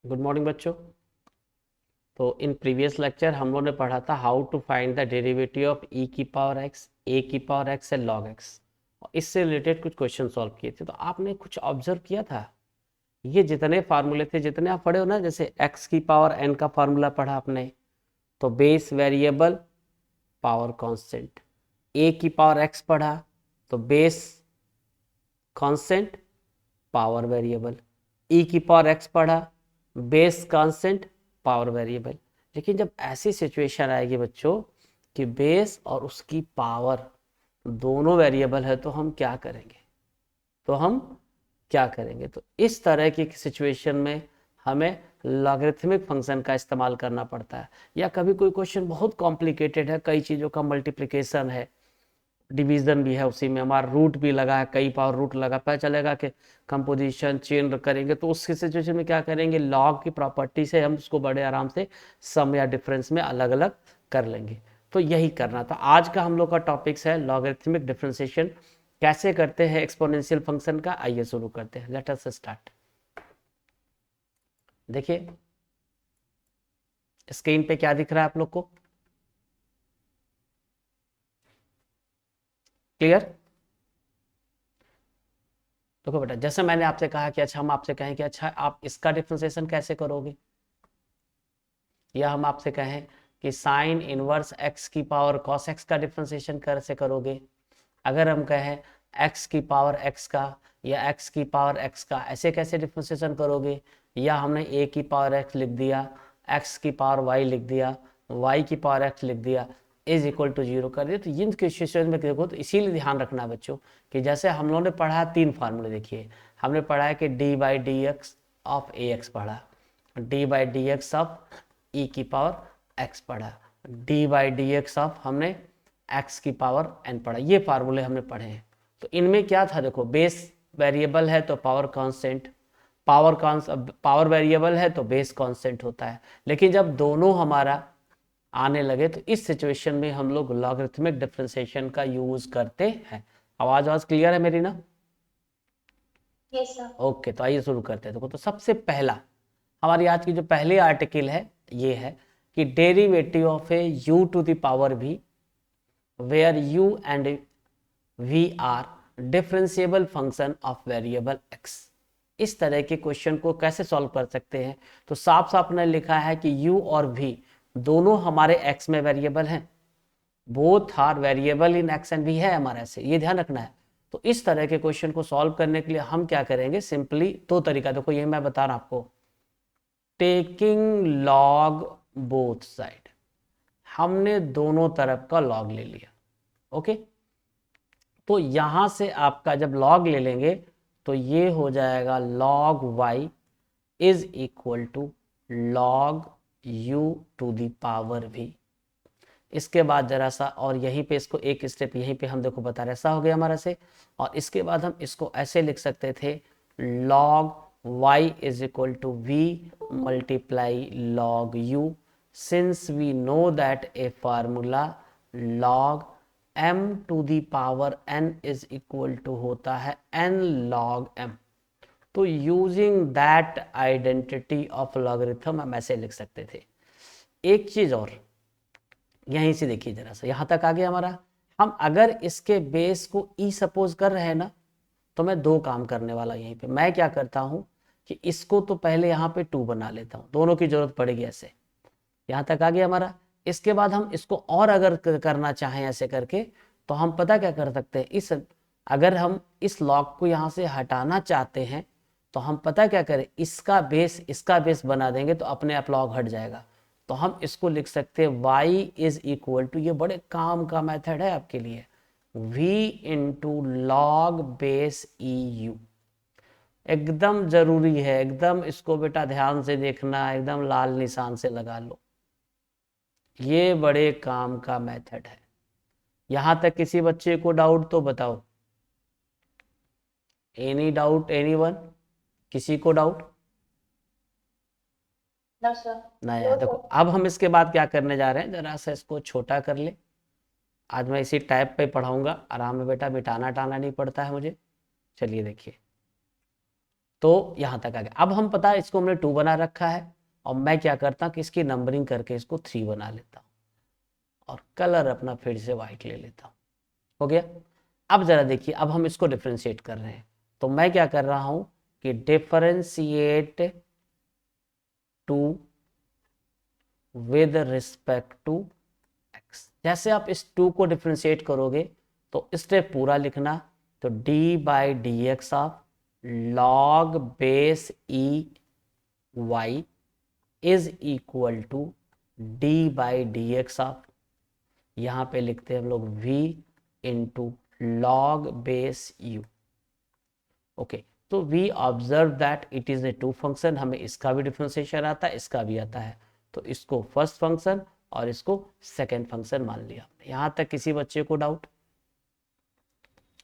Good morning बच्चों। तो in previous lecture हम लोगों ने पढ़ा था how to find the derivative of e की पावर एक्स, ए की power x and log x. इससे रिलेटेड कुछ क्वेश्चन सॉल्व किए थे। तो आपने कुछ ऑब्जर्व किया था, ये जितने फार्मूले थे, जितने आप पढ़े हो ना, जैसे एक्स की पावर एन का फार्मूला पढ़ा आपने, तो बेस वेरिएबल पावर कांस्टेंट। ए की पावर एक्स पढ़ा तो बेस कांस्टेंट पावर वेरिएबल। ई की पावर एक्स पढ़ा, बेस कांस्टेंट पावर वेरिएबल। लेकिन जब ऐसी सिचुएशन आएगी बच्चों कि बेस और उसकी पावर दोनों वेरिएबल है, तो हम क्या करेंगे? तो इस तरह की सिचुएशन में हमें लॉगरिथमिक फंक्शन का इस्तेमाल करना पड़ता है। या कभी कोई क्वेश्चन बहुत कॉम्प्लिकेटेड है, कई चीज़ों का मल्टीप्लिकेशन है, डिवीजन भी है, उसी में हमारा रूट भी लगा है, कई पावर रूट लगा, पता चलेगा कि कंपोजिशन चेंज करेंगे तो उसकी सिचुएशन में क्या करेंगे, लॉग की प्रॉपर्टी से हम उसको बड़े आराम से सम या डिफरेंस में अलग अलग कर लेंगे। तो यही करना था। आज का हम लोग का टॉपिक्स है लॉगरिथमिक डिफरेंशिएशन। कैसे करते हैं एक्सपोनेंशियल फंक्शन का, आइए शुरू करते हैं। Let us start. देखिए स्क्रीन पे क्या दिख रहा है आप लोग को, क्लियर? देखो बेटा, जैसे मैंने आपसे कहा कि अच्छा, हम आपसे कहें कि अच्छा आप इसका डिफरेंशिएशन कैसे करोगे, या हम आपसे कहें कि साइन इनवर्स एक्स की पावर कॉस एक्स का डिफरेंशिएशन कैसे करोगे। अगर हम कहें एक्स की पावर एक्स का या एक्स की पावर एक्स का, ऐसे कैसे डिफरेंशिएशन करोगे। या हमने ए की पावर एक्स लिख दिया, एक्स की पावर वाई लिख दिया, वाई की पावर एक्स लिख दिया, इज इक्वल टू जीरो कर दिया। तो इन सिचुएशन में देखो, तो इसीलिए ध्यान रखना बच्चों कि जैसे हम लोगों ने पढ़ा तीन फार्मूले। देखिए हमने पढ़ा है कि d by d x of a x पढ़ा, d by d x of e की पावर एक्स पढ़ा, d by d x of हमने एक्स की पावर एन पढ़ा। ये फार्मूले हमने पढ़े हैं। तो इनमें क्या था, देखो बेस वेरिएबल है तो पावर कांस्टेंट, पावर वेरिएबल है तो बेस कांस्टेंट होता है। लेकिन जब दोनों हमारा आने लगे तो इस सिचुएशन में हम लोग लॉगरिथमिक डिफरेंशिएशन का यूज करते हैं। आवाज क्लियर है मेरी ना? Yes sir. ओके, तो आइए शुरू करते हैं। देखो, तो सबसे पहला हमारी आज की जो पहली आर्टिकल है ये है कि derivative of a u to the power v where u and v are differentiable function of variable x। इस तरह के क्वेश्चन को कैसे सॉल्व कर सकते हैं? तो साफ साफ ने लिखा है कि u और v दोनों हमारे x में वेरिएबल हैं, both are variable in x and v है हमारे से, ये ध्यान रखना है। तो इस तरह के क्वेश्चन को सॉल्व करने के लिए हम क्या करेंगे, सिंपली दो तरीका, देखो ये मैं बता रहा हूं आपको, टेकिंग लॉग बोथ साइड। हमने दोनों तरफ का लॉग ले लिया, ओके। तो यहां से आपका जब लॉग ले लेंगे तो ये हो जाएगा log y is equal to log u to the power v। इसके बाद जरा सा और यहीं पे इसको एक स्टेप यहीं पे हम देखो बता रहे, ऐसा हो गया हमारा से। और इसके बाद हम इसको ऐसे लिख सकते थे, log y is equal to v multiply log u, since we know that a formula log m to the power n is equal to होता है n log m। तो using that identity of logarithm हम ऐसे लिख सकते थे। एक चीज और, यहीं से देखिए जरा सा, यहां तक आ गया हमारा। हम अगर इसके बेस को ई सपोज कर रहे हैं ना, तो मैं दो काम करने वाला यहीं पे। मैं क्या करता हूं कि इसको तो पहले यहाँ पे 2 बना लेता हूं, दोनों की जरूरत पड़ेगी ऐसे। यहाँ तक आ गया हमारा। इसके बाद हम इसको और अगर करना चाहें ऐसे करके, तो हम पता क्या कर सकते हैं, इस अगर हम इस लॉग को यहाँ से हटाना चाहते हैं तो हम पता क्या करें, इसका बेस बना देंगे तो अपने आप लॉग हट जाएगा। तो हम इसको लिख सकते हैं y इज इक्वल टू, ये बड़े काम का मेथड है आपके लिए, v into log base E U. एकदम जरूरी है, एकदम इसको बेटा ध्यान से देखना, एकदम लाल निशान से लगा लो, ये बड़े काम का मेथड है। यहां तक किसी बच्चे को डाउट तो बताओ, एनी डाउट एनीवन, किसी को डाउट? No sir. नया देखो, अब हम इसके बाद क्या करने जा रहे हैं, जरा सा इसको छोटा कर ले। आज मैं इसी टाइप पे पढ़ाऊंगा, आराम में बेटा, मिटाना टाना नहीं पड़ता है मुझे। चलिए देखिए, तो यहां तक आ गया। अब हम पता है इसको हमने 2 बना रखा है, और मैं क्या करता हूँ कि इसकी नंबरिंग करके इसको 3 बना लेता हूँ, और कलर अपना फिर से वाइट ले लेता हूँ। हो गया। अब जरा देखिए, अब हम इसको डिफ्रेंशिएट कर रहे हैं, तो मैं क्या कर रहा हूं कि differentiate to with respect to x. जैसे आप इस 2 को डिफ्रेंशिएट करोगे तो स्टेप पूरा लिखना, तो d by d x of log base e y is equal to d by d x of, यहाँ पे लिखते हैं हम लोग v into log base u। Okay, तो we observe that it is a 2 function, हमें इसका भी डिफरेंशिएशन आता है, इसका भी आता है, तो इसको फर्स्ट फंक्शन और इसको सेकेंड फंक्शन मान लिया। यहाँ तक किसी बच्चे को डाउट?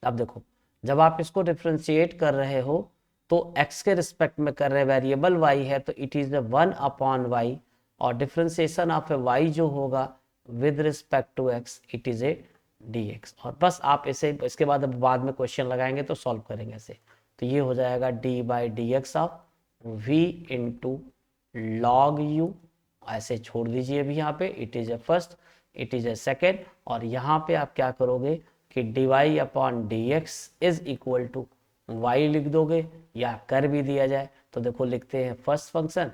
अब देखो, जब आप इसको डिफरेंशिएट कर रहे हो तो x के रिस्पेक्ट में कर रहे हैं, वेरिएबल y है तो इट इज 1/y, और डिफरेंशिएशन ऑफ y जो होगा with respect to x it is a dx। और बस आप इसे इसके बाद अब बाद में क्वेश्चन लगाएंगे तो सॉल्व करेंगे ऐसे, तो ये हो जाएगा d by d x of v into log u। ऐसे छोड़ दीजिए अभी, यहाँ पे it is a first, it is a second, और यहाँ पे आप क्या करोगे कि dy upon d x is equal to y लिख दोगे, या कर भी दिया जाए तो देखो लिखते हैं फर्स्ट फंक्शन,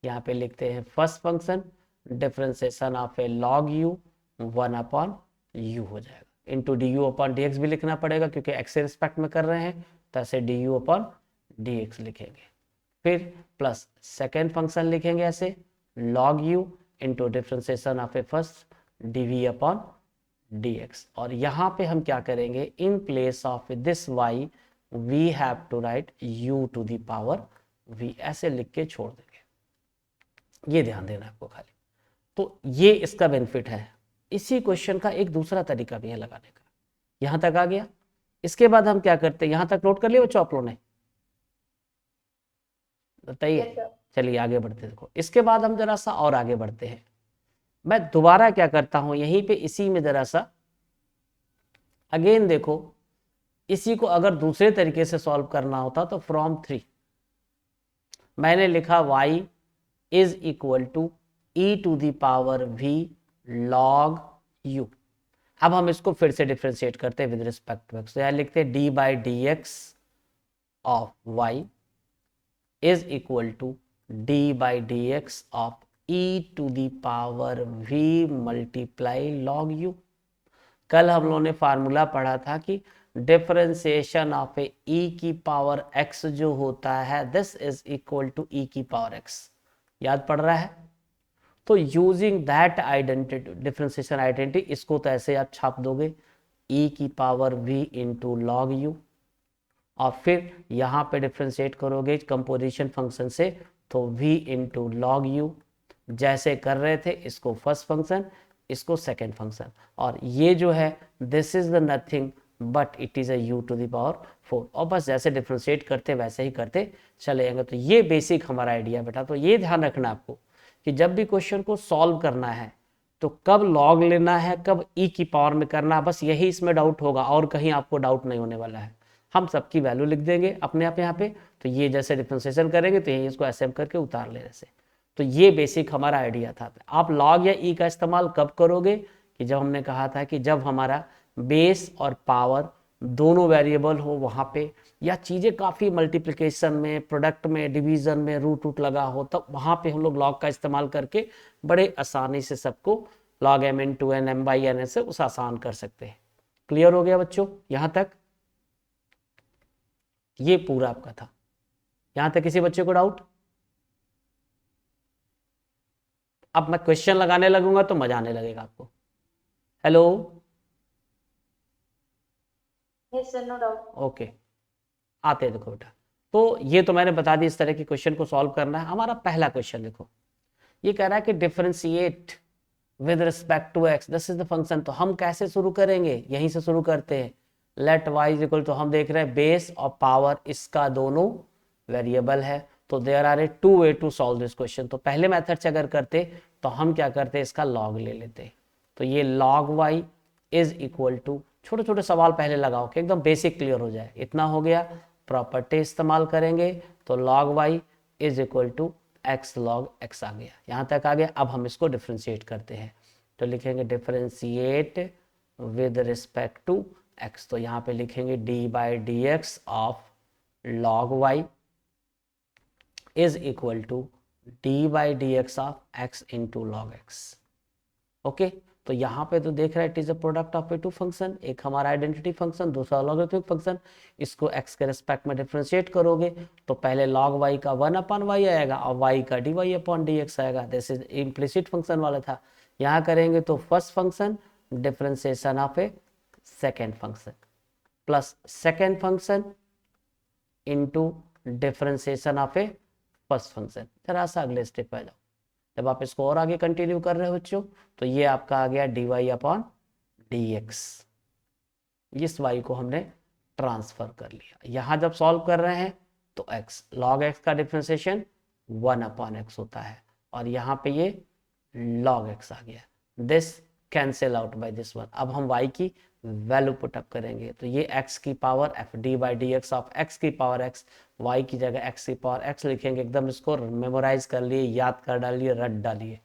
यहाँ पे लिखते हैं first function differentiation of a log u 1/u हो जाएगा, into D u upon d x भी लिखना पड़ेगा क्योंकि x के रिस्पेक्ट में कर रहे हैं, तो ऐसे d u upon d x लिखेंगे, फिर प्लस सेकेंड फंक्शन लिखेंगे ऐसे log u into differentiation of a first d v upon d x. और यहाँ पे हम क्या करेंगे, in place of this y we have to write u to the power v, ऐसे लिख के छोड़ देंगे। ये ध्यान देना आपको खाली। तो ये इसका बेनिफिट है। इसी क्वेश्चन का एक दूसरा तरीका भी है लगाने का। यहां तक आ गया। इसके बाद हम क्या करते हैं, यहां तक नोट कर लिया बच्चों आप लोगों ने? बताइए। चलिए आगे बढ़ते हैं। देखो इसके बाद हम जरा सा और आगे बढ़ते हैं। मैं दोबारा क्या करता हूं, यहीं पे इसी में जरा सा अगेन देखो, इसी को अगर दूसरे तरीके से सॉल्व करना होता तो फ्रॉम 3 मैंने लिखा y is equal to e to the power v log u। अब हम इसको फिर से डिफरेंशिएट करते हैं विद रिस्पेक्ट टू x, तो यहां लिखते हैं d by d x of y is equal to d by d x of e to the power v multiply log u। कल हम लोगों ने फार्मूला पढ़ा था कि डिफरेंशिएशन ऑफ ए e की पावर x जो होता है this is equal to e की पावर x, याद पड़ रहा है? तो using that identity, differentiation identity, इसको तो ऐसे आप छाप दोगे e की power v into log u, और फिर यहाँ पे डिफरेंशिएट करोगे कंपोजिशन फंक्शन से तो v इंटू लॉग u, जैसे कर रहे थे इसको फर्स्ट फंक्शन इसको सेकेंड फंक्शन, और ये जो है this is the nothing but it is a u to the power 4, और बस जैसे डिफरेंशिएट करते वैसे ही करते चले जाएंगे। तो ये बेसिक हमारा आइडिया बेटा। तो ये ध्यान रखना आपको कि जब भी क्वेश्चन को सॉल्व करना है तो कब लॉग लेना है, कब e की पावर में करना है, बस यही इसमें डाउट होगा और कहीं आपको डाउट नहीं होने वाला है। हम सबकी वैल्यू लिख देंगे अपने आप यहाँ पे, तो ये जैसे डिफरेंशिएशन करेंगे तो यही इसको ऐसे करके उतार लेने से। तो ये बेसिक हमारा आइडिया था। आप लॉग या ई का इस्तेमाल कब करोगे कि जब हमने कहा था कि जब हमारा बेस और पावर दोनों वेरिएबल हो वहाँ पे, या चीज़ें काफ़ी मल्टीप्लिकेशन में, प्रोडक्ट में, डिवीज़न में रूट लगा हो, तब वहाँ पे हम लोग लॉग का इस्तेमाल करके बड़े आसानी से सबको log m into n m by n से उस आसान कर सकते हैं। क्लियर हो गया बच्चों यहाँ तक? ये पूरा आपका था। यहाँ तक किसी बच्चे को डाउट? अब मैं क्वेश्चन लगाने लगूंगा तो मजा आने लगेगा आपको। Hello, yes sir, no doubt. Okay, आते हैं। देखो बेटा, तो ये तो मैंने बता दी इस तरह के क्वेश्चन को सॉल्व करना है। हमारा पहला क्वेश्चन देखो, ये कह रहा है कि differentiate with respect to x, this is the function. तो हम कैसे शुरू करेंगे, यहीं से शुरू करते हैं। Let y is equal to, हम देख रहे हैं बेस और पावर इसका दोनों वेरिएबल है, तो there are a 2 way to solve this question. तो पहले मेथड से अगर करते तो हम क्या करते, इसका लॉग ले लेते। तो ये log y is equal to छोटे छोटे सवाल पहले लगाओ कि एकदम बेसिक क्लियर हो जाए। इतना हो गया, प्रॉपर्टी इस्तेमाल करेंगे तो log y is equal to x log x आ गया, यहाँ तक आ गया। अब हम इसको डिफ्रेंशिएट करते हैं तो लिखेंगे differentiate with respect to x, तो यहाँ पे लिखेंगे d/dx of log y is equal to d/dx of x into log x। Okay, तो यहाँ पे तो देख रहा है it is a product of a two function, एक हमारा आइडेंटिटी फंक्शन, दूसरा लॉगरिथमिक फंक्शन। इसको x के रिस्पेक्ट में डिफरेंशिएट करोगे तो पहले log y का 1/y आएगा और y का dy/dx आएगा। दिस इज इम्प्लिसिट फंक्शन वाला था। यहाँ करेंगे तो first function differentiation of a second function plus second function into differentiation of a first function. जरा सा अगले स्टेप पे आ जाओ। जब आप इसको और आगे कंटिन्यू कर रहे हो बच्चों तो ये आपका आ गया dy/dx। इस y को हमने ट्रांसफर कर लिया। यहाँ जब सॉल्व कर रहे हैं तो x log x का डिफरेंशिएशन 1/x होता है और यहाँ पे ये log x आ गया। This cancel out by this one. अब हम y की वैल्यू पुटअप करेंगे तो ये x की power f d/dx of x की पावर x, y की जगह x की पावर x लिखेंगे। एकदम इसको मेमोराइज कर लिए, याद कर डालिए, रट डालिए।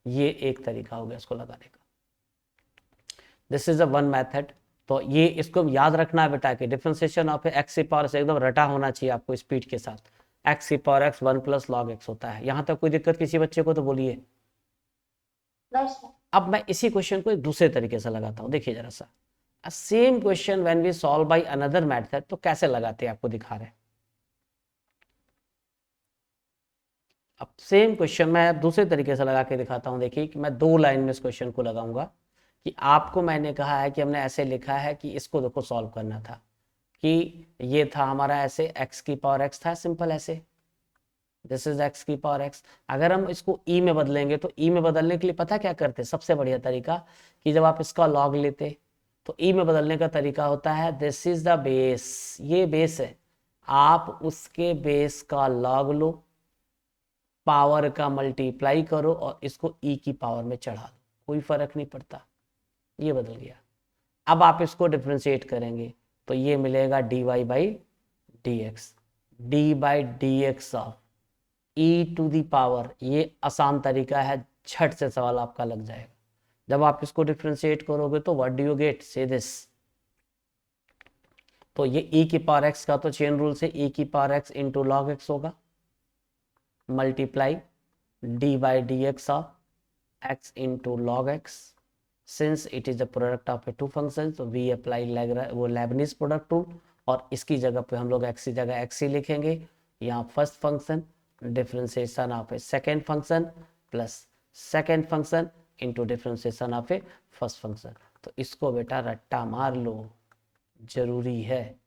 ये एक तरीका हो गया इसको लगाने का। This is a one method. तो ये इसको याद रखना है बेटा कि डिफरेंशिएशन ऑफ x की पावर से एकदम रटा होना चाहिए आपको स्पीड के साथ। x की power x 1 plus log x होता है। यहाँ तक कोई दिक्कत किसी बच्चे को तो बोलिए। अब मैं इसी क्वेश्चन को एक दूसरे तरीके से लगाता हूँ, देखिए जरा सा। Same question when we solve by another method, तो कैसे लगाते हैं आपको दिखा रहे हैं। अब सेम क्वेश्चन मैं दूसरे तरीके से लगा के दिखाता हूँ। देखिए कि मैं 2 लाइन में इस क्वेश्चन को लगाऊंगा कि आपको मैंने कहा है कि हमने ऐसे लिखा है कि इसको देखो सॉल्व करना था कि ये था हमारा ऐसे x की पावर x था, सिंपल ऐसे, दिस इज x की पावर x। अगर हम इसको e में बदलेंगे तो e में बदलने के लिए पता क्या करते, सबसे बढ़िया तरीका कि जब आप इसका log लेते तो e में बदलने का तरीका होता है दिस इज द बेस, ये बेस है, आप उसके बेस का log लो, पावर का मल्टीप्लाई करो और इसको e की पावर में चढ़ा दो, कोई फर्क नहीं पड़ता। ये बदल गया। अब आप इसको डिफरेंशिएट करेंगे तो ये मिलेगा dy/dx, d/dx of e to the power. ये आसान तरीका है, झट से सवाल आपका लग जाएगा। जब आप इसको डिफरेंशिएट करोगे तो what do you get, say this. तो ये e की पावर x का तो चेन रूल से e की power x into log x होगा, multiply d/dx of x into log x। Since it is the product of a two function तो we apply वो लेबनिज प्रोडक्ट रूल, और इसकी जगह पे हम लोग x की जगह x ही लिखेंगे। यहाँ first function differentiation of a second function plus second function into differentiation of a first function. तो इसको बेटा रट्टा मार लो, जरूरी है।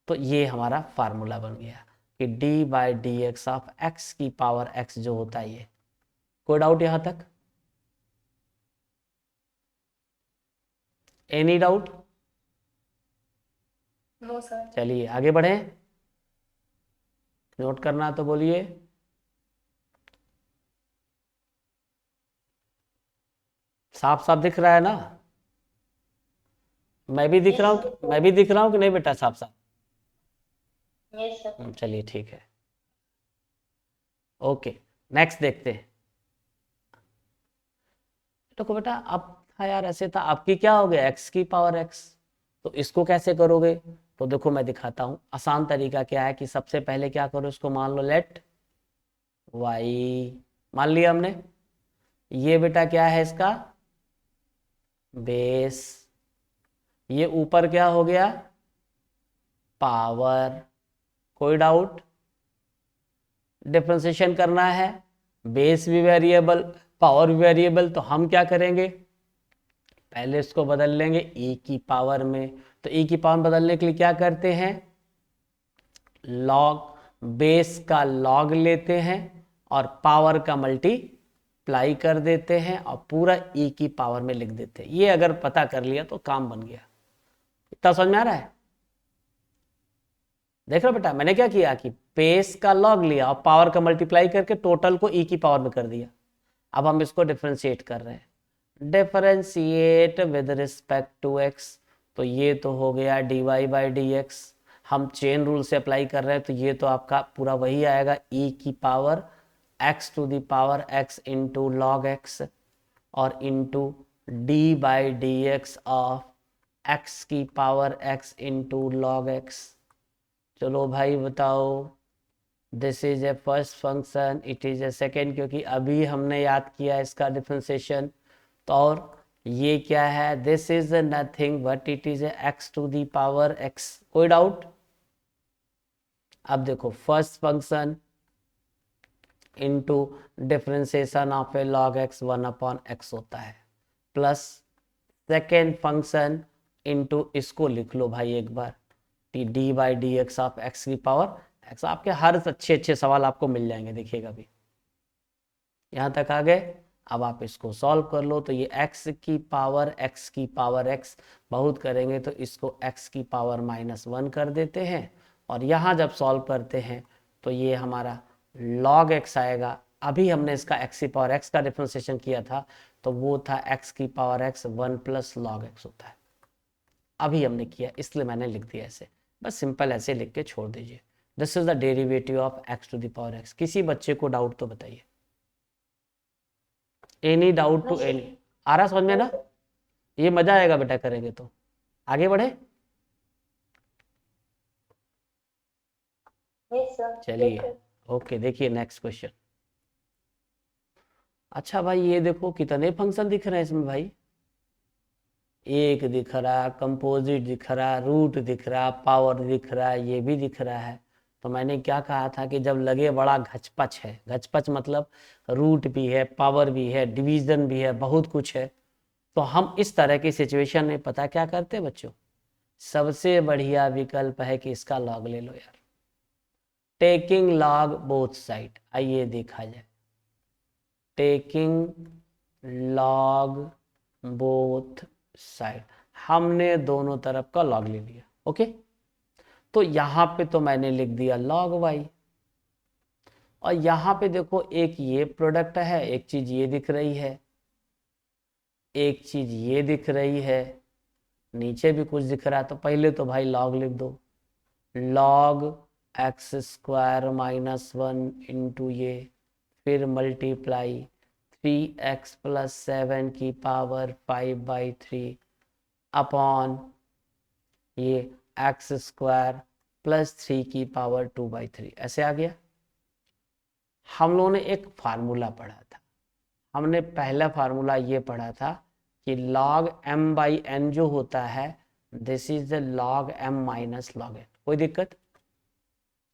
तो ये हमारा फार्मूला बन गया कि d/dx ऑफ x की पावर x जो होता है ये। कोई डाउट यहां तक? Any doubt? No sir. चलिए आगे बढ़े, नोट करना तो बोलिए। साफ साफ दिख रहा है ना? मैं भी दिख रहा हूँ, मैं भी दिख रहा हूँ कि नहीं बेटा साफ साफ? Yes sir. चलिए ठीक है, ओके नेक्स्ट देखते हैं। देखो बेटा अब था यार ऐसे था, आपकी क्या हो गया x की पावर x, तो इसको कैसे करोगे? तो देखो मैं दिखाता हूं। आसान तरीका क्या है कि सबसे पहले क्या करो, इसको मान लो लेट y, मान लिया हमने। ये बेटा क्या है इसका बेस, ये ऊपर क्या हो गया पावर। कोई डाउट? डिफरेंशिएशन करना है, बेस भी वेरिएबल पावर भी वेरिएबल, तो हम क्या करेंगे पहले इसको बदल लेंगे e की पावर में। तो e की पावर बदलने के लिए क्या करते हैं, लॉग, बेस का लॉग लेते हैं और पावर का मल्टीप्लाई कर देते हैं और पूरा e की पावर में लिख देते हैं। ये अगर पता कर लिया तो काम बन गया। इतना समझ में आ रहा है? देख रहे हो बेटा मैंने क्या किया कि बेस का लॉग लिया और पावर का मल्टीप्लाई करके टोटल को e की पावर में कर दिया। अब हम इसको डिफरेंशिएट कर रहे हैं। Differentiate with respect to x, तो ये तो हो गया dy बाई डी एक्स। हम चेन रूल से अप्लाई कर रहे हैं तो ये तो आपका पूरा वही आएगा e की power x to the power x into log x और into d by d x of x की power x into log x. चलो भाई बताओ, this is a first function, it is a second, क्योंकि अभी हमने याद किया इसका डिफरेंशिएशन। तो और ये क्या है, this is nothing but it is x to the power x. कोई डाउट? अब देखो first function into differentiation of a log x 1/x होता है, प्लस सेकेंड फंक्शन इनटू, इसको लिख लो भाई एक बार, d by d x of x की पावर एक्स। आपके हर अच्छे अच्छे सवाल आपको मिल जाएंगे, देखिएगा अभी यहाँ तक आ गए। अब आप इसको सॉल्व कर लो, तो ये x की पावर x बहुत करेंगे तो इसको x की पावर -1 कर देते हैं, और यहाँ जब सॉल्व करते हैं तो ये हमारा log x आएगा। अभी हमने इसका x की पावर x का डिफरेंशिएशन किया था तो वो था x की power x 1 plus log x होता है। अभी हमने किया इसलिए मैंने लिख दिया ऐसे, बस सिंपल ऐसे लिख के छोड़ दीजिए। This is the derivative of x to the power x। किसी बच्चे को डाउट तो बताइए, एनी डाउट टू एनी? आ रहा समझ में ना? ये मजा आएगा बेटा करेंगे तो। आगे बढ़े, यस सर। चलिए ओके। देखिए नेक्स्ट क्वेश्चन। अच्छा भाई ये देखो कितने फंक्शन दिख रहे हैं इसमें भाई, एक दिख रहा, कंपोजिट दिख रहा, रूट दिख रहा, पावर दिख रहा, ये भी दिख रहा है। तो मैंने क्या कहा था कि जब लगे बड़ा घचपच है, घचपच मतलब रूट भी है, पावर भी है, डिवीजन भी है, बहुत कुछ है, तो हम इस तरह की सिचुएशन में पता क्या करते हैं बच्चों, सबसे बढ़िया विकल्प है कि इसका लॉग ले लो यार, टेकिंग लॉग बोथ साइड। आइए देखा जाए, टेकिंग लॉग बोथ साइड, हमने दोनों तरफ का लॉग ले लिया। ओके, तो यहाँ पे तो मैंने लिख दिया log y, और यहाँ पे देखो एक ये प्रोडक्ट है, एक चीज ये दिख रही है, एक चीज ये दिख रही है, नीचे भी कुछ दिख रहा है। तो पहले तो भाई log लिख दो, log x स्क्वायर -1 इंटू ये, फिर मल्टीप्लाई 3x प्लस 7 की पावर 5/3 अपॉन ये x स्क्वायर प्लस 3 की पावर 2/3। ऐसे आ गया। हम लोगों ने एक फार्मूला पढ़ा था, हमने पहला फार्मूला ये पढ़ा था कि log m/n जो होता है, this is the log m minus log n। कोई दिक्कत?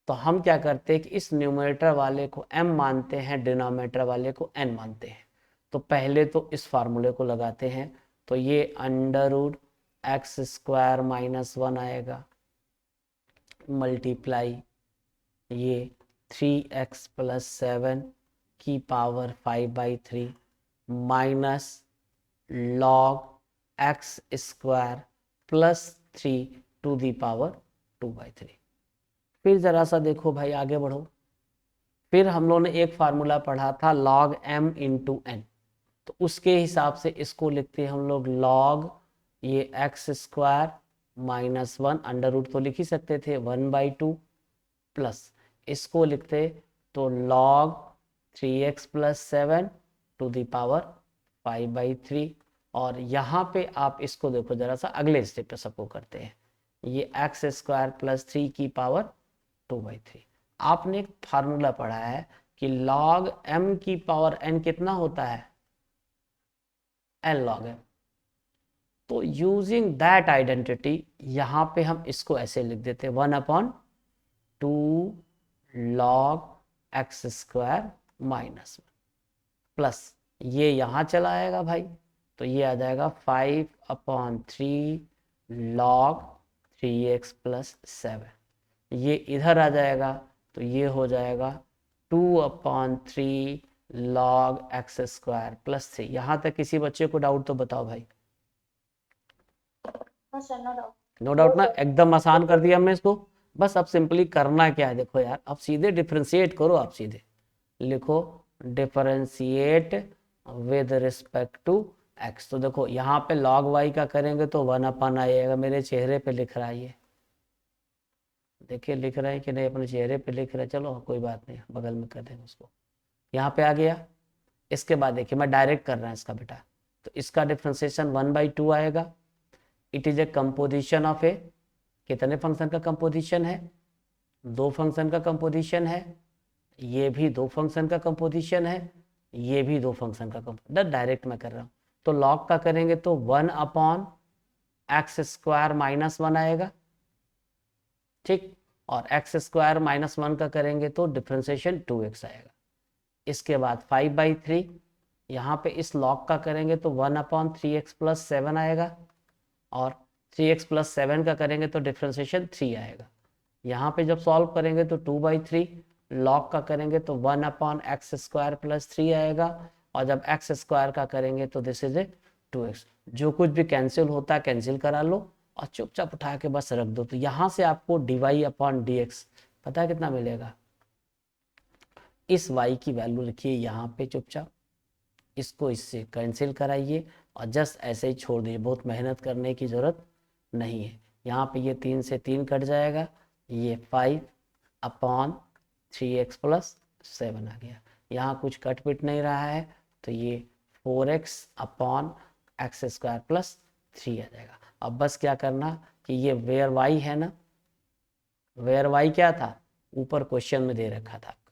तो हम क्या करते हैं कि इस न्यूमरेटर वाले को m मानते हैं, डिनोमिनेटर वाले को n मानते हैं। तो पहले तो इस फार्मूले को लगाते हैं, तो ये अंडर रूट एक्स स्क्वायर -1 आएगा, मल्टीप्लाई ये 3x प्लस 7 की power 5/3 minus log x square plus 3 to the power 2/3। फिर जरा सा देखो भाई, आगे बढ़ो। फिर हम लोगों ने एक फार्मूला पढ़ा था log m इंटू n, तो उसके हिसाब से इसको लिखते हैं हम लोग log ये x स्क्वायर -1, अंडर रूट तो लिख ही सकते थे 1/2, प्लस इसको लिखते तो log 3x plus 7 to the power 5/3। और यहाँ पे आप इसको देखो जरा सा, अगले स्टेप पे सबको करते हैं, ये x स्क्वायर प्लस 3 की पावर 2/3। आपने एक फार्मूला पढ़ा है कि log m की पावर n कितना होता है, n log m। तो यूजिंग दैट आइडेंटिटी यहाँ पे हम इसको ऐसे लिख देते हैं 1/2 log x स्क्वायर -1, प्लस ये यहाँ चला आएगा भाई, तो ये आ जाएगा 5/3 log 3x प्लस 7। ये इधर आ जाएगा तो ये हो जाएगा 2/3 log x स्क्वायर प्लस 3। यहाँ तक किसी बच्चे को डाउट तो बताओ भाई? नो डाउट ना, एकदम आसान कर दिया हमने इसको। बस अब सिंपली करना क्या है, देखो यार, अब सीधे डिफरेंशिएट करो। आप सीधे लिखो differentiate with respect to x. तो देखो यहाँ पे log y का करेंगे तो 1/, आएगा। मेरे चेहरे पे लिख रहा है ये, देखिए लिख रहे हैं कि नहीं, अपने चेहरे पे लिख रहे हैं। चलो कोई बात नहीं, बगल में कर देंगे उसको। यहाँ पे आ गया। इसके बाद देखिए मैं डायरेक्ट कर रहा है इसका बेटा, तो इसका डिफ्रेंसिएशन 1/2 आएगा। It is a composition of a, कितने फंक्शन का कंपोजिशन है? 2 फंक्शन का कंपोजिशन है। ये भी 2 फंक्शन का कंपोजिशन है, ये भी 2 फंक्शन का कंपोजिशन। डायरेक्ट मैं कर रहा हूँ। तो log का करेंगे तो 1/x² - 1 आएगा, ठीक। और x² - 1 का करेंगे तो डिफ्रेंसिएशन 2x आएगा। इसके बाद 5/3, यहाँ पे इस log का करेंगे तो 1/3x + 7 आएगा। और 3x + 7 का करेंगे तो डिफ्रेंसिएशन 3 आएगा। यहाँ पे जब सॉल्व करेंगे तो 2/3, log का करेंगे तो 1/x² + 3 आएगा। और जब x² का करेंगे तो दिस इज ए 2x। जो कुछ भी कैंसिल होता है कैंसिल करा लो और चुपचाप उठा के बस रख दो। तो यहाँ से आपको dy/dx पता है कितना मिलेगा? इस y की वैल्यू लिखिए यहाँ पे चुपचाप, इसको इससे कैंसिल कराइए और जस्ट ऐसे ही छोड़ दीजिए। बहुत मेहनत करने की ज़रूरत नहीं है। यहाँ पे ये 3 से 3 कट जाएगा, ये 5/3x + 7 आ गया। यहाँ कुछ कट पिट नहीं रहा है, तो ये 4x/x² + 3 आ जाएगा। अब बस क्या करना कि ये वेयर y है ना, वेयर y क्या था? ऊपर क्वेश्चन में दे रखा था आपका,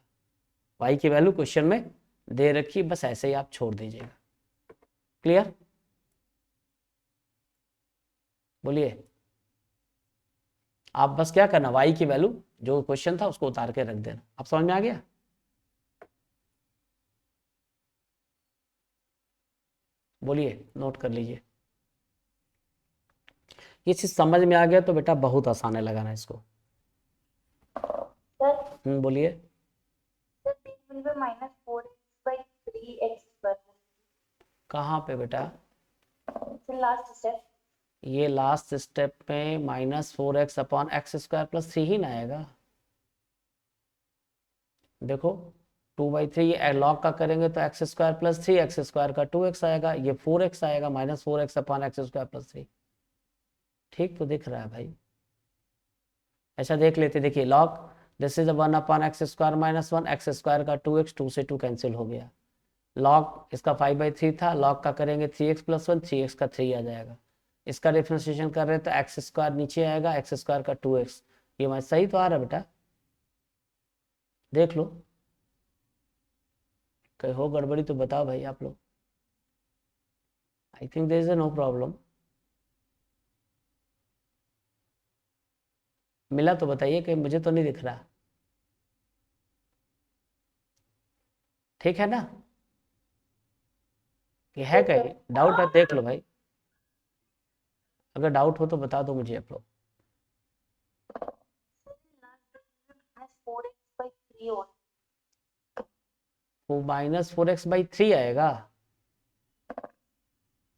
y की वैल्यू क्वेश्चन में दे रखी, बस ऐसे ही आप छोड़ दीजिएगा। क्लियर? बोलिए। आप बस क्या करना, y की वैल्यू जो क्वेश्चन था उसको उतार के रख देना। आप समझ में आ गया? बोलिए, नोट कर लीजिए। ये चीज समझ में आ गया तो बेटा बहुत आसान है लगाना इसको। सर बोलिए। Sir -4x/3x²। कहाँ पे बेटा? Sir last step. ये लास्ट स्टेप में -4x/x² + 3 ही ना आएगा। देखो 2/3 ये log का करेंगे तो x² + 3, x² का 2x आएगा, ये 4x आएगा, -4x/x² + 3। ठीक तो दिख रहा है भाई? ऐसा देख लेते, देखिए log this is 1/x² - 1, x² का 2x, 2 से 2 कैंसिल हो गया। log इसका 5/3 था, log का करेंगे 3x + 1, 3x का 3 आ जाएगा। इसका डिफ्रेंशिएशन कर रहे हैं तो x² नीचे आएगा, x² का 2x। ये मैं सही तो आ रहा है बेटा? देख लो, कहीं हो गड़बड़ी तो बताओ भाई आप लोग। I think there is no problem. मिला तो बताइए, कहीं मुझे तो नहीं दिख रहा। ठीक है ना? कि है कहीं डाउट है? देख लो भाई, अगर डाउट हो तो बता दो मुझे आप लोग। -4x/3 और वो -4x/3 आएगा।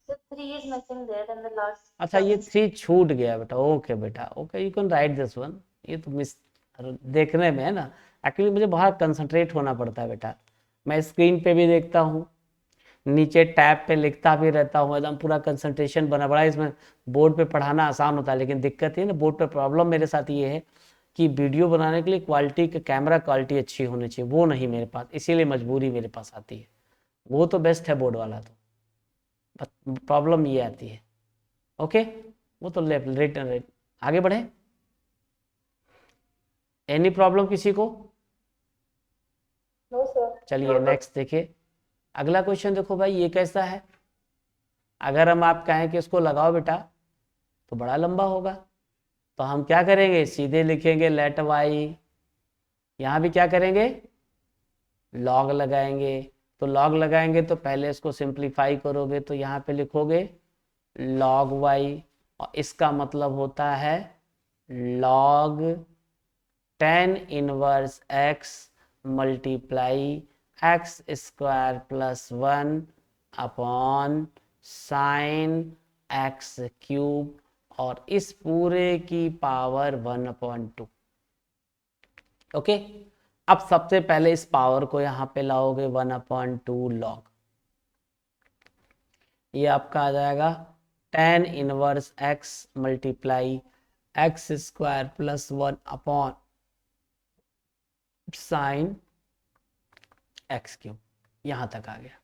Sir 3 is missing there in the last अच्छा ये 3 छूट गया बेटा, ओके बेटा, okay you can write this one. ये तो मिस देखने में है ना, एक्चुअली मुझे बहुत कंसंट्रेट होना पड़ता है बेटा। मैं स्क्रीन पे भी देखता हूँ, नीचे टैब पे लिखता भी रहता हूँ, एकदम पूरा कंसंट्रेशन बना बड़ा। इसमें बोर्ड पे पढ़ाना आसान होता है, लेकिन दिक्कत ये ना बोर्ड पे प्रॉब्लम मेरे साथ ये है कि वीडियो बनाने के लिए क्वालिटी का कैमरा क्वालिटी अच्छी होनी चाहिए, वो नहीं मेरे पास, इसीलिए मजबूरी मेरे पास आती है। वो तो बेस्ट है बोर्ड वाला, तो प्रॉब्लम ये आती है। ओके, वो तो रिटर्न आगे बढ़े। एनी प्रॉब्लम किसी को? No sir. चलिए नेक्स्ट देखिए, अगला क्वेश्चन देखो भाई, ये कैसा है? अगर हम आप कहें कि इसको लगाओ बेटा तो बड़ा लंबा होगा, तो हम क्या करेंगे, सीधे लिखेंगे लेट वाई। यहाँ भी क्या करेंगे, लॉग लगाएंगे। तो लॉग लगाएंगे तो पहले इसको सिंप्लीफाई करोगे तो यहाँ पे लिखोगे log y, और इसका मतलब होता है log tan inverse x multiply x² + 1 upon sine x³ और इस पूरे की पावर 1/2। ओके, अब सबसे पहले इस पावर को यहाँ पे लाओगे 1/2 log। ये आपका आ जाएगा tan inverse x multiply x square plus 1 upon sine x cube. यहां तक आ गया।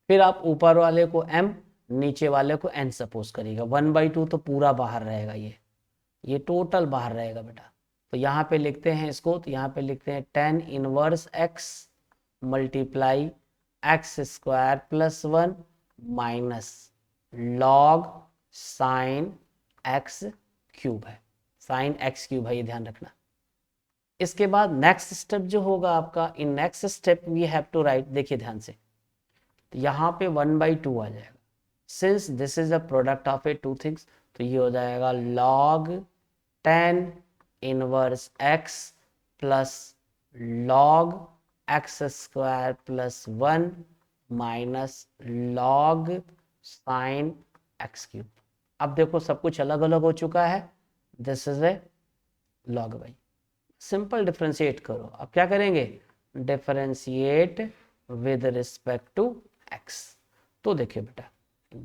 फिर आप ऊपर वाले को m, नीचे वाले को n सपोज करिएगा। 1/2 तो पूरा बाहर रहेगा, ये टोटल बाहर रहेगा बेटा। तो यहाँ पे लिखते हैं इसको, तो यहाँ पे लिखते हैं tan inverse x multiply x square plus 1 minus log sine x cube है। साइन एक्स क्यूब है, ये ध्यान रखना। इसके बाद नेक्स्ट स्टेप जो होगा आपका, in next step we have to write, देखिए ध्यान से, तो यहाँ पे 1/2 आ जाएगा। Since this is a product of a two things, तो ये हो जाएगा log tan inverse x plus log x square plus 1 minus log sine x cube. अब देखो सब कुछ अलग अलग हो चुका है। This is a log y। Simple differentiate करो। अब क्या करेंगे, differentiate with respect to x। तो देखिए बेटा,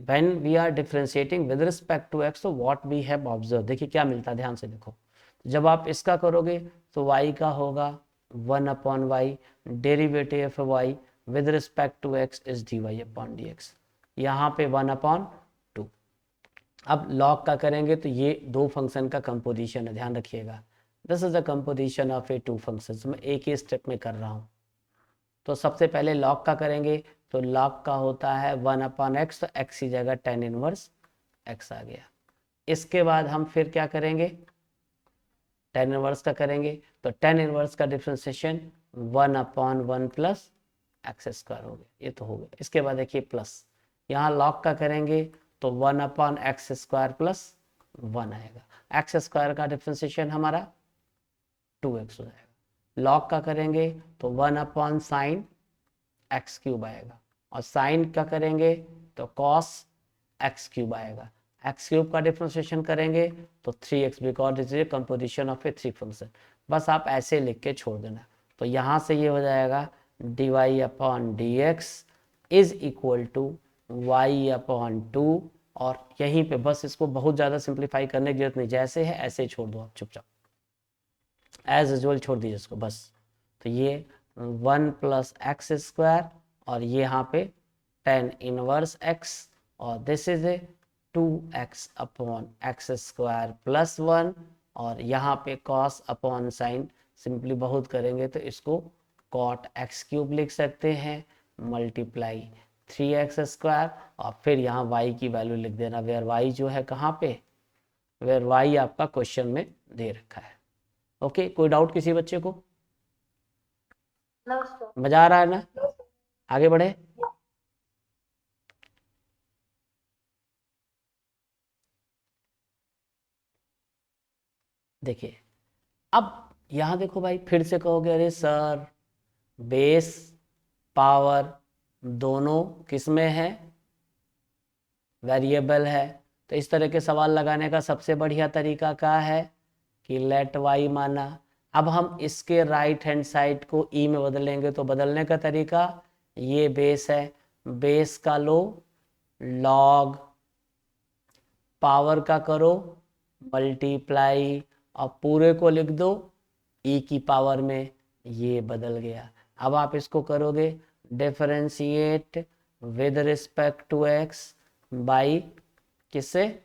when we are differentiating with respect to x, तो what we have observed, देखिए क्या मिलता है, ध्यान से देखो। जब आप इसका करोगे तो y का होगा 1/y, derivative of y with respect to x is dy/dx, यहाँ पे 1/2। अब log का करेंगे तो ये दो फंक्शन का कंपोजिशन है, ध्यान रखिएगा। This is the composition of a two functions. मैं एक ही स्टेप में कर रहा हूँ। तो सबसे पहले log का करेंगे, तो log का होता है 1/x, तो x की जगह tan इनवर्स x आ गया। इसके बाद हम फिर क्या करेंगे, tan इनवर्स का करेंगे, तो tan इनवर्स का डिफरेंशिएशन 1/1 प्लस एक्स स्क्वायर हो गया, ये तो हो गया। इसके बाद देखिए प्लस, यहाँ log का करेंगे तो 1/x स्क्वायर प्लस 1 आएगा। एक्स स्क्वायर का डिफरेंशिएशन हमारा 2x हो जाएगा। log का करेंगे तो 1/sin एक्स क्यूब आएगा, और साइन का करेंगे तो cos एक्स क्यूब आएगा। एक्स क्यूब का डिफरेंशिएशन करेंगे तो 3x, because is a composition of A three function. बस आप ऐसे लिख के छोड़ देना। तो यहाँ से ये हो जाएगा dy/dx is equal to y/2, और यहीं पे बस इसको बहुत ज़्यादा सिंप्लीफाई करने की जरूरत नहीं, जैसे है ऐसे छोड़ दो आप, चुपचाप एज यूजुअल छोड़ दीजिए इसको बस। तो ये 1 प्लस एक्स स्क्वायर, और ये यहाँ पे tan इनवर्स x, और this is A 2x/x square plus 1, और यहाँ पे cos अपॉन साइन, सिंपली बहुत करेंगे तो इसको cot x क्यूब लिख सकते हैं, मल्टीप्लाई 3x स्क्वायर, और फिर यहाँ y की वैल्यू लिख देना, वेयर y जो है कहाँ पे, वेयर y आपका क्वेश्चन में दे रखा है। ओके, कोई डाउट किसी बच्चे को? No, sir. मजा आ रहा है ना? आगे बढ़े। देखिए अब यहाँ देखो भाई, फिर से कहोगे अरे सर बेस पावर दोनों किस में है, वेरिएबल है। तो इस तरह के सवाल लगाने का सबसे बढ़िया तरीका क्या है कि लेट वाई माना। अब हम इसके राइट हैंड साइड को ई में बदलेंगे, तो बदलने का तरीका, ये बेस है, बेस का लो लॉग, पावर का करो मल्टीप्लाई, और पूरे को लिख दो ई की पावर में, ये बदल गया। अब आप इसको करोगे differentiate with respect to x by किससे,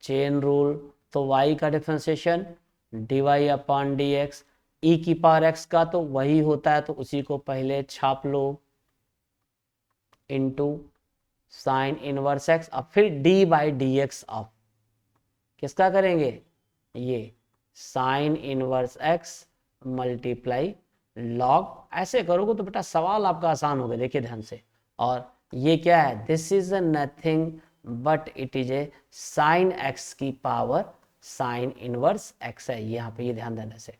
चेन रूल। तो y का डिफरेंशिएशन dy/dx, ई की पावर x का तो वही होता है, तो उसी को पहले छाप लो, इनटू साइन इनवर्स x, और फिर d/dx ऑफ किसका करेंगे, ये sine inverse x multiply log. ऐसे करोगे तो बेटा सवाल आपका आसान हो गया, देखिए ध्यान से। और ये क्या है, this is nothing but it is a sine x की पावर साइन इनवर्स एक्स है, यहाँ पे ये ध्यान देने से।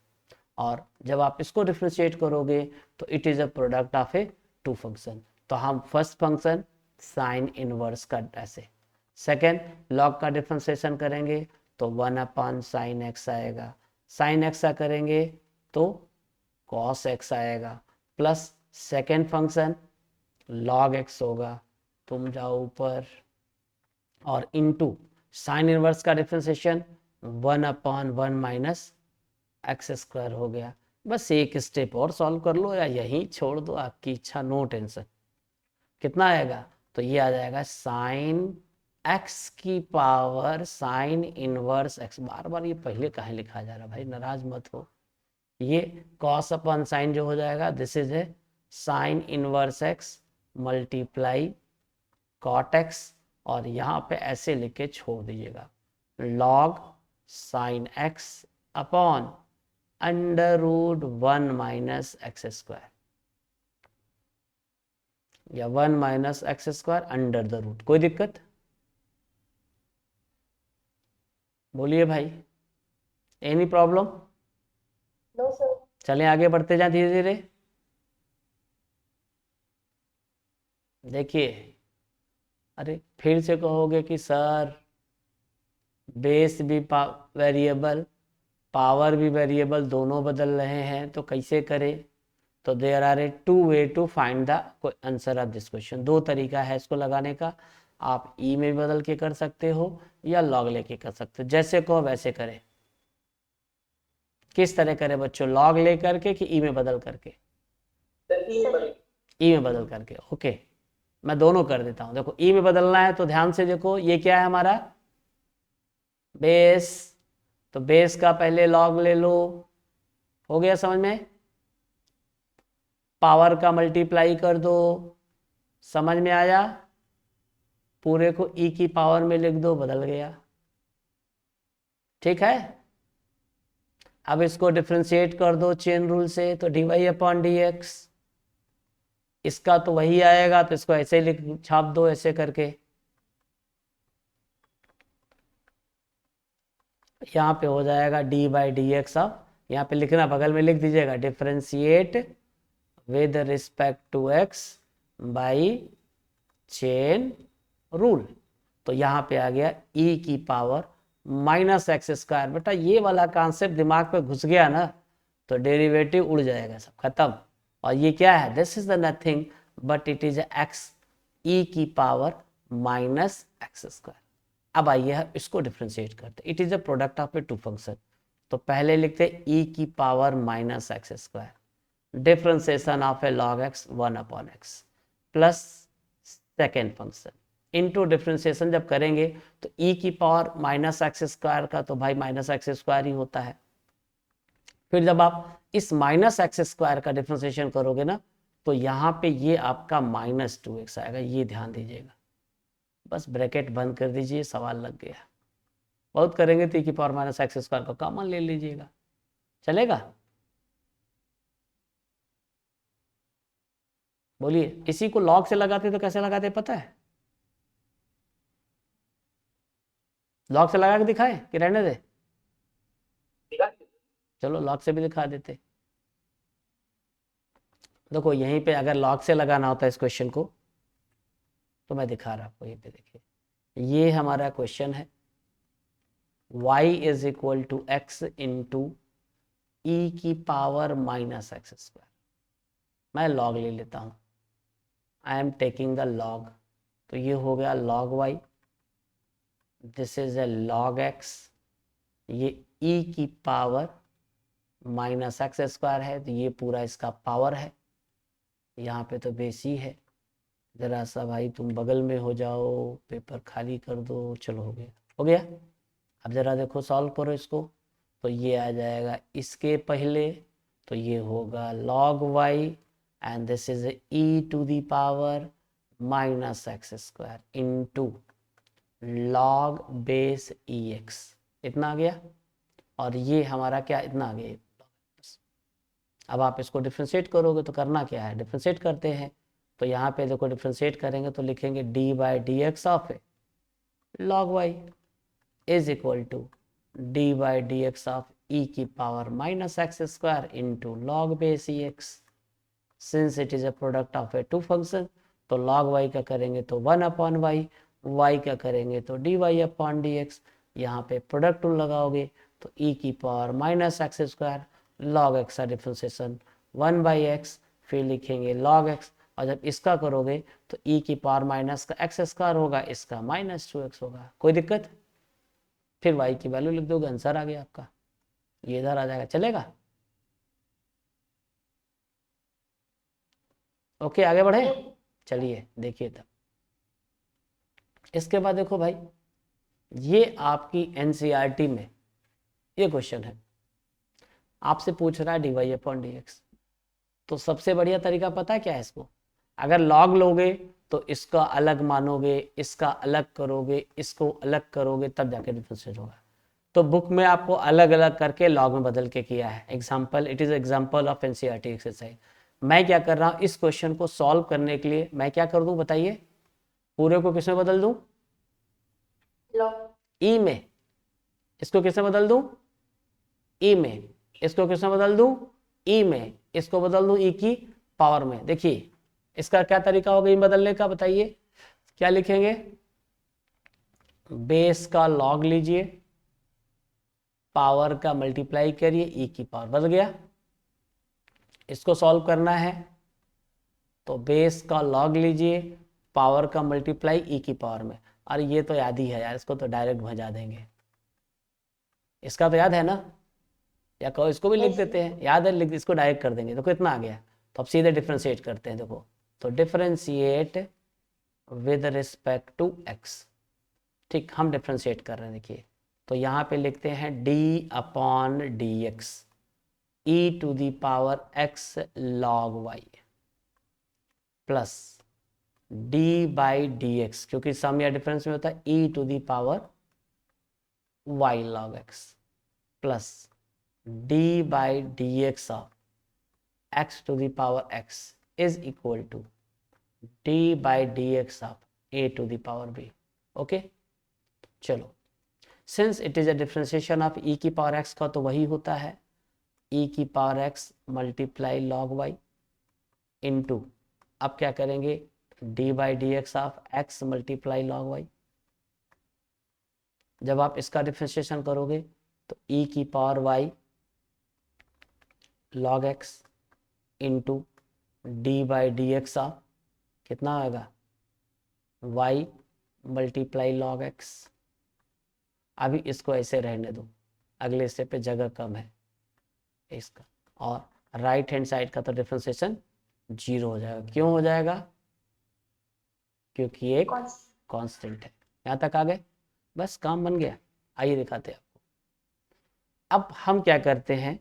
और जब आप इसको डिफरेंशिएट करोगे तो it is a product of a two function. तो हम फर्स्ट फंक्शन साइन इनवर्स का ऐसे, सेकेंड लॉग का डिफरेंशिएशन करेंगे तो 1/sin x आएगा, साइन एक्स का करेंगे तो cos x आएगा, plus second function log x होगा, तुम जाओ ऊपर, और इनटू साइन इनवर्स का डिफरेंशिएशन 1/1 माइनस एक्स स्क्वायर हो गया। बस एक स्टेप और सॉल्व कर लो या यहीं छोड़ दो, आपकी इच्छा, नो टेंशन। कितना आएगा? तो ये आ जाएगा साइन एक्स की पावर साइन इनवर्स एक्स। बार बार ये पहले कहाँ लिखा जा रहा भाई, नाराज मत हो। ये कॉस अपन साइन जो हो जाएगा, this is a sine inverse x multiply cot x, और यहाँ पे ऐसे लिख के छोड़ दीजिएगा, log sine x upon √1 minus x square, या 1 minus x square under the root. कोई दिक्कत? बोलिए भाई, एनी प्रॉब्लम? No, sir. चलें आगे बढ़ते जाएं धीरे धीरे। देखिए, अरे फिर से कहोगे कि सर बेस भी वेरिएबल, पावर भी वेरिएबल, दोनों बदल रहे हैं, तो कैसे करें? तो there are a 2 way to find the answer of this question. 2 तरीका है इसको लगाने का। आप ई में बदल के कर सकते हो या लॉग लेके कर सकते हो, जैसे कहो वैसे करें। किस तरह करें बच्चों, लॉग ले करके कि ई में बदल करके? ई में बदल करके। ओके, मैं दोनों कर देता हूं। देखो ई में बदलना है तो ध्यान से देखो, ये क्या है हमारा बेस, तो बेस का पहले लॉग ले लो, हो गया समझ में? पावर का मल्टीप्लाई कर दो, समझ में आया? पूरे को ई की पावर में लिख दो, बदल गया। ठीक है, अब इसको डिफरेंशिएट कर दो चेन रूल से, तो dy/dx, इसका तो वही आएगा, तो इसको ऐसे लिख छाप दो ऐसे करके। यहाँ पे हो जाएगा d/dx। अब यहाँ पे लिखना, बगल में लिख दीजिएगा differentiate with respect to x by chain rule. तो यहाँ पे आ गया e की पावर माइनस एक्स स्क्वायर। बेटा ये वाला कॉन्सेप्ट दिमाग पे घुस गया ना, तो डेरिवेटिव उड़ जाएगा, सब खत्म। और ये क्या है? This is the nothing but it is x e की पावर माइनस एक्स स्क्वायर। अब आइए इसको डिफ्रेंशिएट करते, it is a product of a two function. तो पहले लिखते ई की power minus x square, differentiation of a log x 1/x plus second function into differentiation जब करेंगे तो ई की पावर माइनस एक्स स्क्वायर का तो भाई माइनस एक्स स्क्वायर ही होता है। फिर जब आप इस माइनस एक्स स्क्वायर का डिफ्रेंशिएशन करोगे ना, तो यहाँ पे ये आपका -2x आएगा, ये ध्यान दीजिएगा। बस ब्रैकेट बंद कर दीजिए, सवाल लग गया। बहुत करेंगे तो ई की पावर माइनस एक्स स्क्वायर को कॉमन ले लीजिएगा, चलेगा? बोलिए, इसी को लॉग से लगाते तो कैसे लगाते पता है? लॉग से लगा के दिखाए कि रहने दे? चलो लॉग से भी दिखा देते। देखो यहीं पे अगर लॉग से लगाना होता है इस क्वेश्चन को, तो मैं दिखा रहा आपको, यहीं पे देखिए, ये हमारा क्वेश्चन है y is equal to x into e की पावर माइनस एक्स स्क्वायर। मैं लॉग ले लेता हूँ, I am taking the log, तो ये हो गया log y, this is a log x, ये e की पावर माइनस एक्स स्क्वायर है, तो ये पूरा इसका पावर है, यहाँ पे तो बेस ही है। जरा सा भाई तुम बगल में हो जाओ, पेपर खाली कर दो, चलो हो गया, हो गया। अब जरा देखो सॉल्व करो इसको, तो ये आ जाएगा इसके पहले, तो ये होगा log y and this is e to the power minus x square into log base ex, इतना आ गया। और ये हमारा क्या, इतना आ गया। अब आप इसको डिफ्रेंशिएट करोगे तो करना क्या है, डिफ्रेंशिएट करते हैं। तो यहाँ पे देखो डिफ्रेंशिएट करेंगे तो लिखेंगे d/dx of a log y is equal to d/dx of e की power minus x square into log base ex। Since it is a product of a two function, तो log y का करेंगे तो 1/y, y का करेंगे तो dy/dx। यहाँ पे प्रोडक्ट टूल लगाओगे तो e की power minus x square log x का डिफ्रेंशिएशन 1/x, फिर लिखेंगे log x, और जब इसका करोगे तो e की पावर माइनस का एक्स स्क्वायर होगा, इसका माइनस 2x होगा। कोई दिक्कत? फिर y की वैल्यू लिख दोगे, आंसर आ गया आपका, ये इधर आ जाएगा, चलेगा? ओके, आगे बढ़े, चलिए देखिए तब। इसके बाद देखो भाई, ये आपकी एनसीईआरटी में ये क्वेश्चन है, आपसे पूछ रहा है dy अपॉन dx। तो सबसे बढ़िया तरीका पता है क्या है इसको? अगर लॉग लोगे तो इसका अलग मानोगे, इसका अलग करोगे, इसको अलग करोगे, तब जाके डिफरेंशिएट होगा। तो बुक में आपको अलग अलग करके लॉग में बदल के किया है। Example, it is example of NCERT exercise. मैं क्या कर रहा हूँ, इस क्वेश्चन को सॉल्व करने के लिए मैं क्या कर दूं बताइए? पूरे को किसमें बदल दूं? ई में। इसको किसमें बदल दूं? ई में। इसको किसमें बदल दूं? ई में। इसको बदल दूं ई की पावर में। देखिए इसका क्या तरीका होगा ई बदलने का, बताइए क्या लिखेंगे? बेस का लॉग लीजिए, पावर का मल्टीप्लाई करिए, ई की पावर, बदल गया। इसको सॉल्व करना है तो बेस का लॉग लीजिए, पावर का मल्टीप्लाई ई की पावर में। अरे ये तो याद ही है यार, इसको तो डायरेक्ट भजा देंगे। इसका तो याद है ना? या कहो इसको भी लिख देते हैं, याद है, लिख, इसको डायरेक्ट कर देंगे। देखो इतना आ गया, तो अब सीधे डिफ्रेंशिएट करते हैं। देखो तो differentiate with respect to x. ठीक, हम डिफ्रेंशिएट कर रहे हैं। देखिए तो यहाँ पे लिखते हैं d upon d x e to the power x log y plus d by d x, क्योंकि सम या डिफरेंस में होता है e to the power y log x plus d by d x of x to the power x is equal to d by d x of a to the power b. Okay, चलो, since it is a differentiation of e की power x का, तो वही होता है e की power x multiply log y into, अब क्या करेंगे, d by d x of x multiply log y. जब आप इसका डिफ्रेंशिएशन करोगे तो ई की power y log x into d by d x of कितना आएगा, वाई मल्टीप्लाई लॉग एक्स। अभी इसको ऐसे रहने दो, अगले स्टेप पे जगह कम है इसका, और राइट हैंड साइड का तो डिफ्रेंशिएशन 0 हो जाएगा। क्यों हो जाएगा? क्योंकि एक कांस्टेंट है। यहाँ तक आ गए, बस काम बन गया। आइए दिखाते हैं आपको। अब हम क्या करते हैं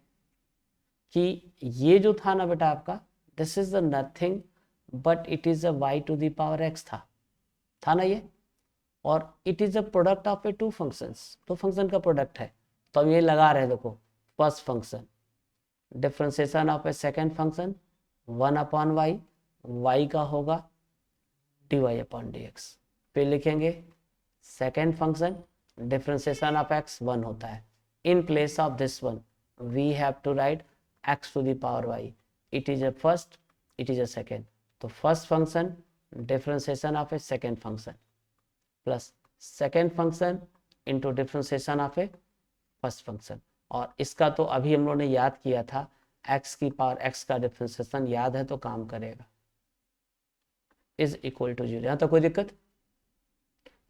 कि ये जो था ना बेटा आपका, this is the nothing but it is a y to the power x था ना ये, और it is a product of a two functions, दो फंक्शन का प्रोडक्ट है। तो अब ये लगा रहे, देखो first function differentiation of a second function 1 upon y, y का होगा d y upon d x. फिर लिखेंगे second function differentiation of x 1 होता है, in place of this one we have to write x to the power y, it is a first, it is a second. तो first function differentiation of a second function plus second function into differentiation of a first function. और इसका तो अभी हम लोगों ने याद किया था, x की पावर x का डिफ्रेंशिएशन याद है तो काम करेगा, इज इक्वल टू 0। यहाँ तो कोई दिक्कत?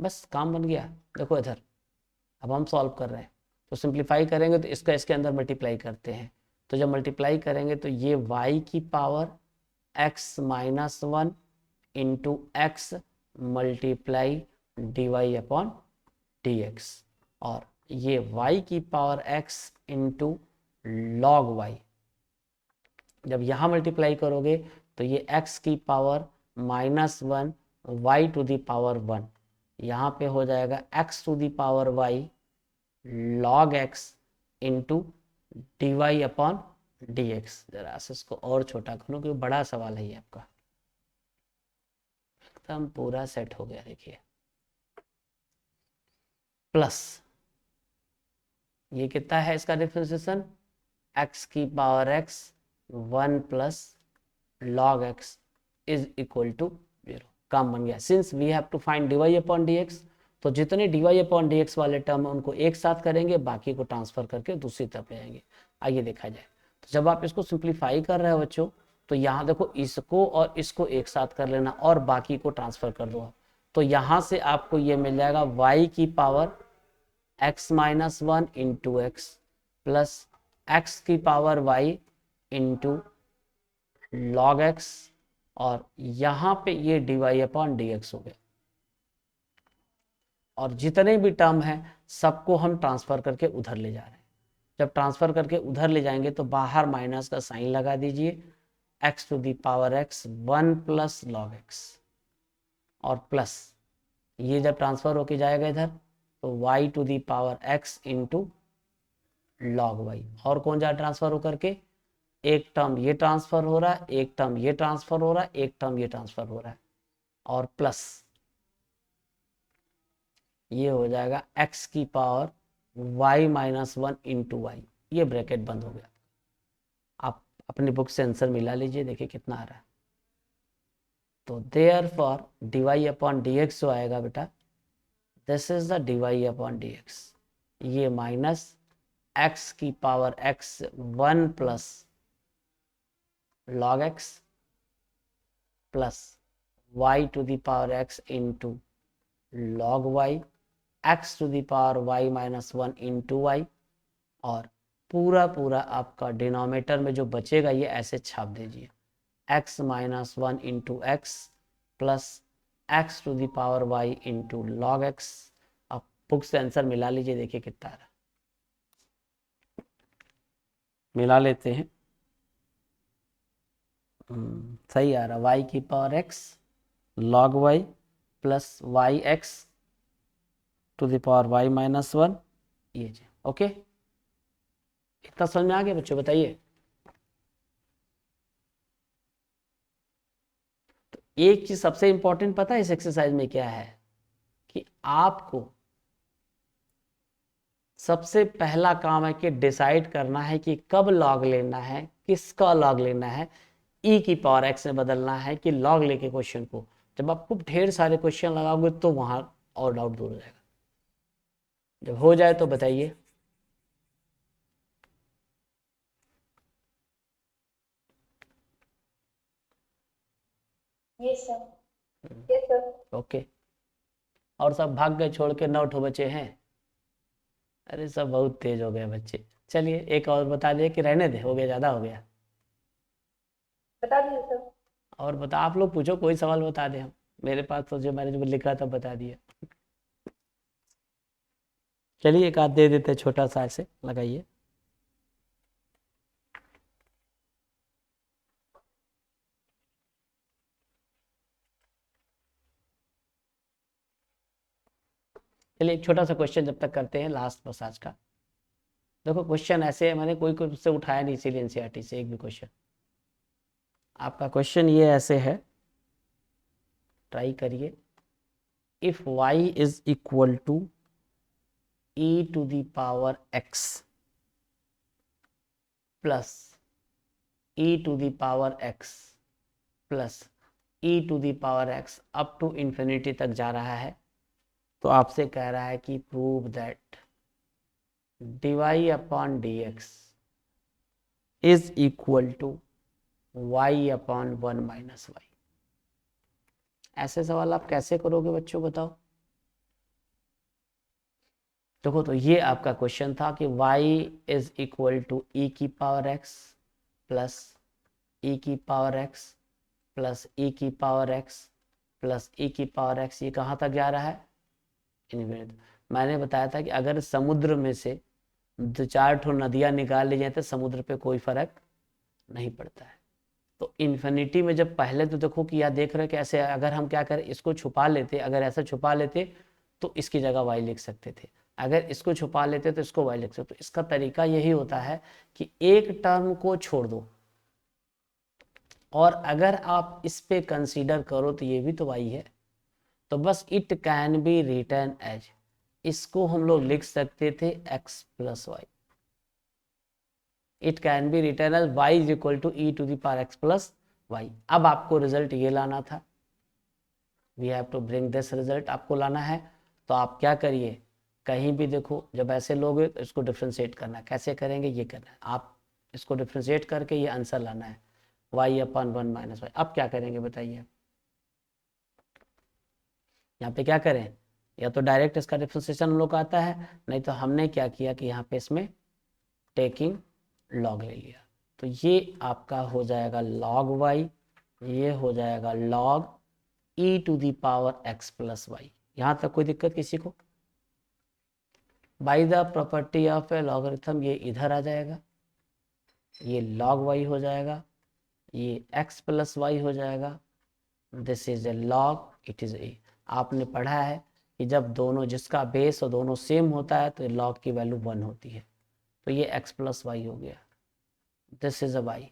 बस काम बन गया। देखो इधर अब हम सॉल्व कर रहे हैं, तो सिंप्लीफाई करेंगे तो इसका इसके अंदर मल्टीप्लाई करते हैं। तो जब मल्टीप्लाई करेंगे तो ये y की power x minus 1 into x multiply d y upon d x, और ये y की power x into log y. जब यहाँ मल्टीप्लाई करोगे तो ये x की power minus 1 y to the power 1, यहाँ पे हो जाएगा x to the power y log x into d y upon d x. जरा से इसको और छोटा करो क्योंकि बड़ा सवाल है ये आपका, एकदम पूरा सेट हो गया। देखिए प्लस ये कितना है इसका डिफ्रेंशिएशन, x की power x 1 plus log x is equal to 0। काम बन गया। Since we have to find d y upon d x, तो जितने d y upon d x वाले टर्म उनको एक साथ करेंगे, बाकी को ट्रांसफर करके दूसरी तरफ ले जाएंगे। आइए देखा जाए। तो जब आप इसको सिंप्लीफाई कर रहे हो बच्चों, तो यहाँ देखो इसको और इसको एक साथ कर लेना और बाकी को ट्रांसफर कर दो। तो यहाँ से आपको ये मिल जाएगा y की power x minus 1 into x plus x की power y into log x, और यहाँ पे ये dy अपॉन dx हो गया। और जितने भी टर्म हैं सबको हम ट्रांसफर करके उधर ले जा रहे हैं। जब ट्रांसफर करके उधर ले जाएंगे तो बाहर माइनस का साइन लगा दीजिए, x to the power x 1 plus log x, और प्लस ये जब ट्रांसफर होके जाएगा इधर तो y to the power x into log y, और कौन जा ट्रांसफर होकर के, एक टर्म ये ट्रांसफर हो रहा है, एक टर्म ये ट्रांसफर हो रहा है, एक टर्म ये ट्रांसफर हो रहा है, और प्लस ये हो जाएगा x की power y minus 1 into y. ये ब्रैकेट बंद हो गया। आप अपनी बुक से आंसर मिला लीजिए, देखिए कितना आ रहा है। तो therefore dy upon dx जो आएगा बेटा, this is the dy upon dx, ये माइनस x की power x 1 plus log x plus y to the power x into log y, x to the power y minus 1 into y, और पूरा पूरा आपका denominator में जो बचेगा ये ऐसे छाप दीजिए, x minus 1 into x plus x to the power y into log x। अब बुक से आंसर मिला लीजिए, देखिए कितना आ रहा है। मिला लेते हैं। सही आ रहा, y की power x log y plus y x to the power y minus 1, ये जी। ओके, इतना समझ में आ गया बच्चों, बताइए। तो एक चीज सबसे इंपॉर्टेंट पता है इस एक्सरसाइज में क्या है, कि आपको सबसे पहला काम है कि डिसाइड करना है कि कब लॉग लेना है, किसका लॉग लेना है, e की पावर x में बदलना है कि लॉग लेके क्वेश्चन को। जब आपको ढेर सारे क्वेश्चन लगाओगे तो वहां और डाउट दूर हो जाएगा। जब हो जाए तो बताइए। Yes, sir. Yes, sir. Okay, और सब भाग गए छोड़ के, 9 बचे हैं। अरे सब बहुत तेज हो गए बच्चे। चलिए एक और बता दिए कि रहने दे, हो गया, ज़्यादा हो गया। बता दीजिए सर। और बता, आप लोग पूछो, कोई सवाल बता दे हम। मेरे पास तो जो मैंने जो लिखा था बता दिया। चलिए एक आध दे देते, छोटा सा ऐसे लगाइए। चलिए एक छोटा सा क्वेश्चन जब तक करते हैं, लास्ट बस आज का। देखो क्वेश्चन ऐसे है, मैंने कोई कुछ से उठाया नहीं इसीलिए एनसीईआरटी से एक भी क्वेश्चन। आपका क्वेश्चन ये ऐसे है, ट्राई करिए। If y is equal to e to the power x plus e to the power x plus e to the power x up to infinity तक जा रहा है, तो आपसे कह रहा है कि prove that dy upon dx is equal to y upon 1 minus y. ऐसे सवाल आप कैसे करोगे बच्चों, बताओ। देखो तो ये आपका क्वेश्चन था कि y is equal to e की पावर x प्लस e की पावर x प्लस e की पावर x प्लस e की पावर x, ये कहाँ तक जा रहा है, इनफिनिटी। मैंने बताया था कि अगर समुद्र में से 2-4 ठो नदियाँ निकाल ली जाए तो समुद्र पे कोई फर्क नहीं पड़ता है। तो इन्फिनिटी में जब पहले तो देखो कि यह देख रहे कि ऐसे अगर हम क्या करें, इसको छुपा लेते, अगर ऐसा छुपा लेते तो इसकी जगह y लिख सकते थे, अगर इसको छुपा लेते तो इसको y लिख सकते। तो इसका तरीका यही होता है कि एक टर्म को छोड़ दो, और अगर आप इस पे कंसीडर करो तो ये भी तो y है, तो बस it can be written as, इसको हम लोग लिख सकते थे x plus y. It can be written as y is equal to e to the power x plus y. अब आपको रिजल्ट ये लाना था, we have to bring this result, आपको लाना है। तो आप क्या करिए, कहीं भी देखो जब ऐसे लोगे तो इसको डिफ्रेंशिएट करना है। कैसे करेंगे, ये करना है, आप इसको डिफ्रेंशिएट करके ये आंसर लाना है। y अपन 1 माइनस वाई। अब क्या करेंगे बताइए, यहाँ पे क्या करें, या तो डायरेक्ट इसका डिफरेंशिएशन हम लोग का आता है, नहीं तो हमने क्या किया कि यहाँ पे इसमें टेकिंग लॉग ले लिया। तो ये आपका हो जाएगा log y, ये हो जाएगा log e to the power x plus y. यहाँ तक कोई दिक्कत किसी को? By the property of a logarithm ये इधर आ जाएगा, ये log y हो जाएगा, ये x प्लस वाई हो जाएगा, this is a log, it is ए। आपने पढ़ा है कि जब दोनों जिसका बेस और दोनों सेम होता है तो लॉग की वैल्यू 1 होती है। तो ये x प्लस वाई हो गया, दिस इज अ वाई।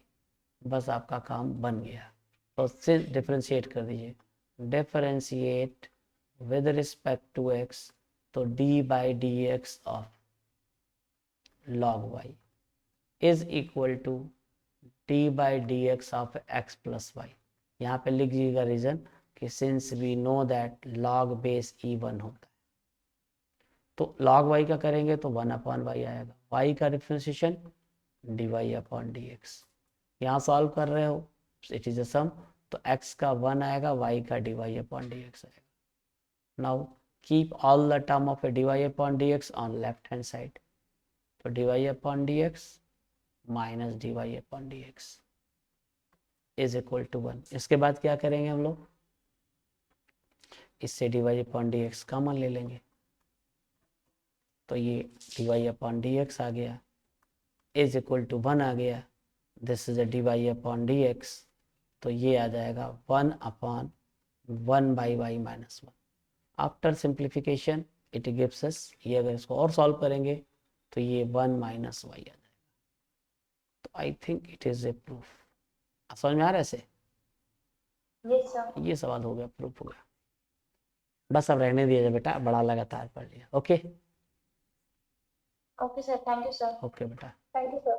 बस आपका काम बन गया। तो उससे डिफ्रेंशिएट कर दीजिए, differentiate with respect to x, तो d by d x of log y is equal to d by d x of x plus y. यहाँ पे लिख दीजिएगा रीजन कि since we know that log base e1 होता है, तो log y का करेंगे तो 1 अपॉन y आएगा, y का differentiation dy upon d x. यहाँ सॉल्व कर रहे हो, इट इज अ सम, तो x का 1 आएगा, y का dy अपॉन डी एक्स आएगा। Now keep all the term of a dy upon d x on left hand side, तो dy upon d x minus dy upon d x is equal to 1। इसके बाद क्या करेंगे हम लोग, इससे dy upon d x common ले लेंगे, तो ये dy अपॉन डी एक्स आ गया इज इक्वल टू 1 आ गया, this is a dy upon d x, तो ये आ जाएगा 1 upon 1 by y minus 1। After simplification it gives us, ये अगर इसको और सॉल्व करेंगे तो ये 1 माइनस वाई आ जाएगा। तो I think it is A proof. समझ में आ रहा है ऐसे? Yes sir. ये सवाल हो गया, प्रूफ हो गया। बस अब रहने दिया बेटा, बड़ा लगातार पढ़ लिया। Okay okay sir, thank you sir. Okay बेटा। Thank you sir.